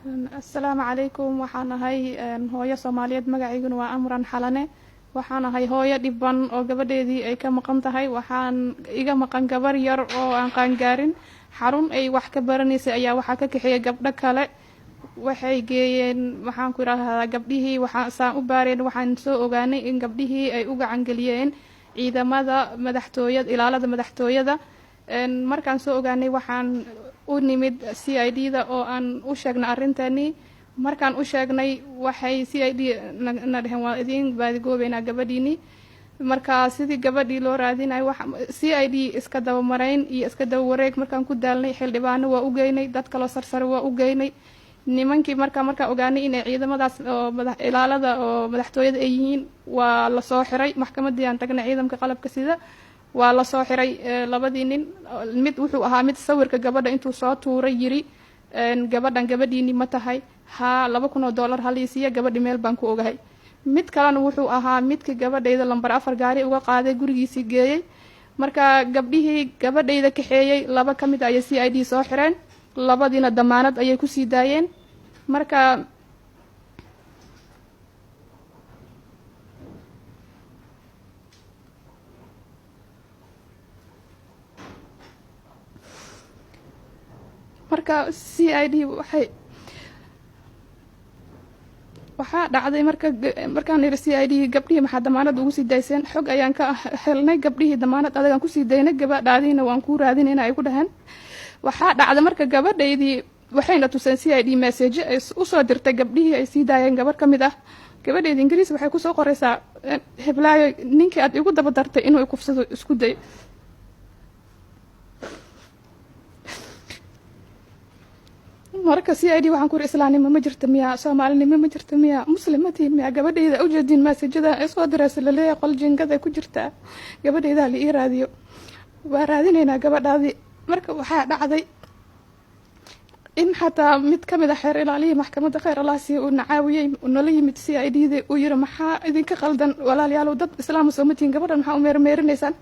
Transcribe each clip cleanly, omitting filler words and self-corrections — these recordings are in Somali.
Assalaamu calaykum. Waxaan ahay hooyo Soomaaliyeed magaceyguna waa Amran Xalane. Waxaan ahay hooyo dhiban oo gabadheedii ay ka maqan tahay. Waxaan iga maqan gabar yar oo aan qaangaarin. Xarun ay wax ka baranaysay ayaa waxaa ka kaxeeyay gabdho kale. Waxay geeyeen waxaan ku yiraahdaa gabdhihii waxaan saan u baareen waxaan soo ogaanay in gabdhihii ay u gacan galiyeen ciidamada madaxtooyada ilaalada madaxtooyada. Markaan soo ogaanay waxaan u nimid CID-da oo aan u sheegnay arintani. Markaan u sheegnay waxay CID na dhaheen waa idin baadigoobeynaa gabadhiini. Marka sidii gabadhii loo raadinay wax CID iska daba marayn iyo iska daba wareeg markaan ku daalnay xildhibaano waa u geynay dad kale sarsare waa u geynay nimankii markaan ogaanay in ciidamadaas oo ilaalada oo madaxtooyada ay yihiin waa la soo xiray maxkamadii aan tagnay ciidamka qalabka sida waa la soo xiray labadii nin mid wuxuu ahaa mid sawirka gabadha intuu soo tuuray yiri gabadhan gabadhiini ma tahay ha $2,000 haliisiya gabadhi meel baan ku ogahay mid kalena wuxuu ahaa midkii gabadhayda lambar 4 gaari uga qaaday gurigiisii geeyay marka gabdhihii gabadhayda kaxeeyay laba ka mid ah ay CID soo xireen labadiina damaanad ayay ku sii daayeen marka CID waxaa dhacday markaan yiri CID gabdhihii maxaa damaanad ugu sii dayseen xog ayaan ka helnay gabdhihii damaanad adagaan ku sii daynay gabadhaadiina waan ku raadinayna ay ku dhahan waxaa dhacday marka gabadhaydii waxayna tuseen CID message ay u soo dirtay gabdhihii ay sii daayeen gabar ka mid ah gabadheedii Ingiriis waxay ku soo qoraysaa heblaayo ninkii aad igu daba dartay inuu kufsado isku day marka CID waxaan ku islaanimo ma jirto miya Soomaalinimo ma jirto miya muslimatiin miya gabadheeda u jeedin message-da ay soo diraysaa leeyahay qol jingada ku jirta gabadheeda la ii raadiyo waa raadinayna gabadhaadii marka waxaa dhacday in xataa mid ka mid ah xeer ilaaliyay maxkamadda khayr Allah si uu nacaawiyay nala yimid CID-da uu yiri maxaa idinka qaldan walaalayaal dad islaam Soomaaliyiin gabadhan maxaa u meermeerinaysan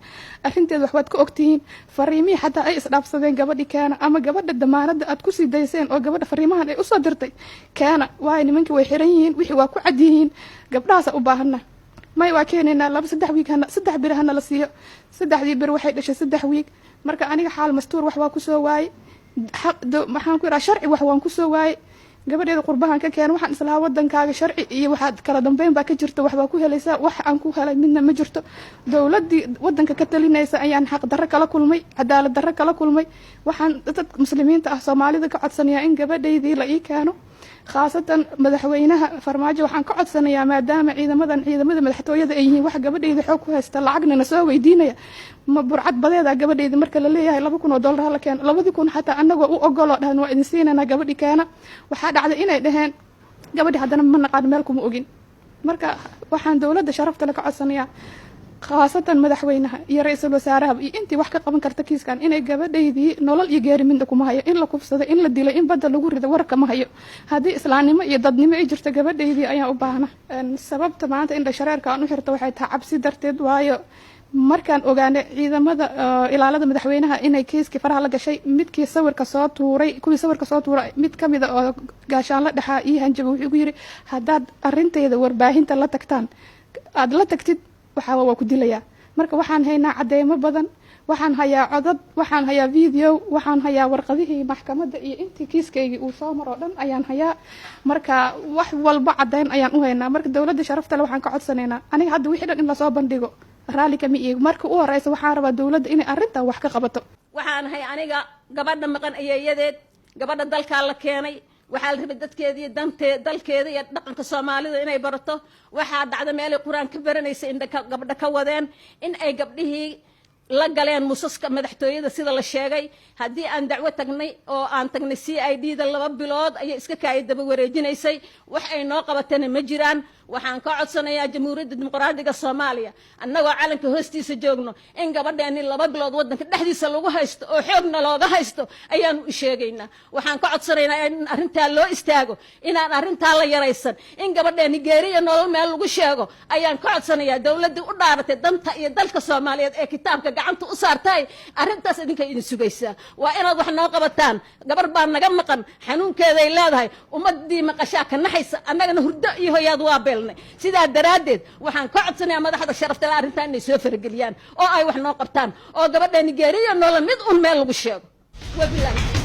arrinteedu wax waad ka ogtihiin fariimii xataa ay isdhaafsadeen gabadhi kaana ama gabadha damaanada aad ku sii dayseen oo gabadha fariimahan ay u soo dirtay kaana waay nimankii way xiran yihiin wixii waa ku cad yihiin gabdhahaas u baahana may waa keenayna 2-3 wiig hana 3 bir hana la siiyo 3 bir waxay dhashay 3 wiig marka aniga xaal mastuur wax waa ku soo waay maxaan ku yiraahdaa sharci wax waan ku soo waay gabadheeda qurbahan ka keen waxaan islaa wadankaaga sharci iyo waxa kala dambeyn baa ka jirta wax baa ku helaysaa wax aan ku helay midna ma jirto dawladii wadanka ka talinaysa ayaan xaq darro kala kulmay cadaalad darro kala kulmay waxaan dad muslimiinta ah Soomaalida ka codsanayaa in gabadheedii la ii keeno khaasatan madaxweynaha farmaajo waxaan ka codsanayaa maadaama ciidamada madaxtooyada ay yihiin wax gabadheeda xoog ku haysta lacagna soo weydiinaya ma burcad badeeda gabadheeda marka la leeyahay $2,000 la keen 2,000 xataa anagoo u ogolo dhahan waa idin siinana gabadhi keena waxaa dhacday inay dhaheen gabadhi haddana ma naqaan meel kuma ogin marka waxaan dawladda sharafta la ka codsanayaa khaasatan madaxweynaha iyo ra'iisul wasaaraha iyo intii wax ka qaban karta kiiskan inay gabadheedii nolol iyo geeri midna kuma hayo in la kufsado in la dilo in badda lagu rido warka ma hayo haddii islaamnimo iyo dadnimo ay jirto gabadheedii ayaan u baahna sababta maanta in shareerka aan u xirto waxay tahay cabsi darteed waayo markaan ogaanay ciidamada ilaalada madaxweynaha inay kiiskii faraha la gashay midkii sawirka soo tuuray mid ka mid ah oo gaashaan la dhaxaa iyo hanjaba wuxuu igu yiri haddaad arrinteeda warbaahinta la tagtaan aad la tagtid waa ku dilayaa marka waxaan haynaa cadeemo badan waxaan hayaa codad waxaan hayaa video waxaan hayaa warqadihii maxkamadda iyo intii kiiskaygi uu soo maro dhan ayaan hayaa marka wax walba cadeyn ayaan u haynaa marka dawladda sharafta leh waxaan ka codsanaynaa aniga hadda wixii dhan in la soo bandhigo raali kama iigo marka u horeysa waxaan rabaa dawladda inay arrintan wax ka qabato waxaan hay aniga gabadha maqan ayeeyadeed gabadha dalka la keenay waxaa la rabay dadkeedii dalkeeda iyo dhaqanka Soomaalida inay barato waxaa dhacday meel ay quraan ka baranaysa in gabadha ka wadeen in ay gabdhihii la galeen musaska madaxtooyada sida la sheegay hadii aan dacwo tagnay oo aan tagnay CID-da 2 bilood ayay iska kaay daba wareejinaysay wax ay noo qabatana ma jiraan waxaan ka codsanayaa jamhuuriyadda dimuqraadiga Soomaaliya annagoo calanka hoostiisa joogno in gabadheeni 2 bilood wadanka dhexdiisa lagu haysto oo xoogna looga haysto ayaan u sheegaynaa waxaan ka codsanaynaa in arrinta loo istaago inaan arrinta la yaraysan in gabadheeni geeriyo nolol meel lagu sheego ayaan ka codsanayaa dawladda u dhaaratay danta iyo dalka Soomaaliyeed ee kitaabka gacanta u saartay arrintaas idinka idin sugaysaa waa inaad wax noo qabataan gabar baa naga maqan xanuunkeeday leedahay ummadii maqashaa ka naxaysa annagana hurdo iyo hoyaad waa beelnay sidaa daraaddeed waxaan ka codsanayaa madaxda sharafta leh arrintaa inay soo farageliyaan oo ay wax noo qabtaan oo gabadha nigeeriya noola mid un meel lagu sheego wabilahi